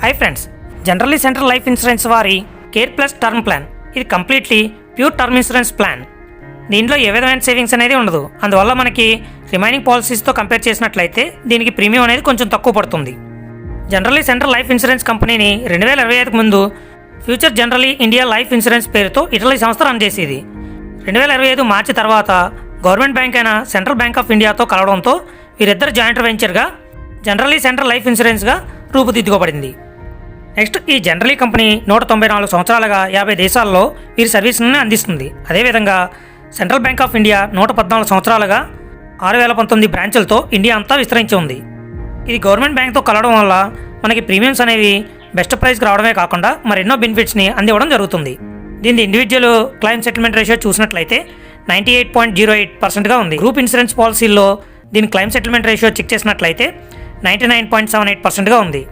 Hi friends, generally central life insurance వారి care plus term plan ఇది completely pure term insurance plan. దీంట్లో ఏ విధమైన savings అనేది ఉండదు. అందువల్ల మనకి రిమైనింగ్ పాలసీస్తో కంపేర్ చేసినట్లయితే దీనికి ప్రీమియం అనేది కొంచెం తక్కువ పడుతుంది. జనరల్లీ సెంట్రల్ లైఫ్ ఇన్సూరెన్స్ కంపెనీని 2025కు ముందు future Generali India life insurance పేరుతో ఇటలీ సంస్థ రన్ చేసేది. 2025 మార్చి తర్వాత గవర్నమెంట్ బ్యాంక్ అయిన సెంట్రల్ బ్యాంక్ ఆఫ్ ఇండియాతో కలవడంతో వీరిద్దరు జాయింట్ వెంచర్గా జనరల్లీ సెంట్రల్ లైఫ్ ఇన్సూరెన్స్గా రూపుదిద్దుకోబడింది. నెక్స్ట్, ఈ జనరలీ కంపెనీ 194 సంవత్సరాలుగా 50 దేశాల్లో వీరి సర్వీసులను అందిస్తుంది. అదేవిధంగా సెంట్రల్ బ్యాంక్ ఆఫ్ ఇండియా 114 సంవత్సరాలుగా 6019 బ్రాంచులతో ఇండియా అంతా విస్తరించి ఉంది. ఇది గవర్నమెంట్ బ్యాంక్తో కలవడం వల్ల మనకి ప్రీమియమ్స్ అనేవి బెస్ట్ ప్రైస్కి రావడమే కాకుండా మరెన్నో బెనిఫిట్స్ని అందివ్వడం జరుగుతుంది. దీని ఇండివిజువల్ క్లైమ్ సెటిల్మెంట్ రేషియో చూసినట్లయితే 98.08%గా ఉంది. గ్రూప్ ఇన్సూరెన్స్ పాలసీల్లో దీని క్లైమ్ సెటిల్మెంట్ రేషియో చెక్ చేసినట్లయితే 99.78%గా ఉంది.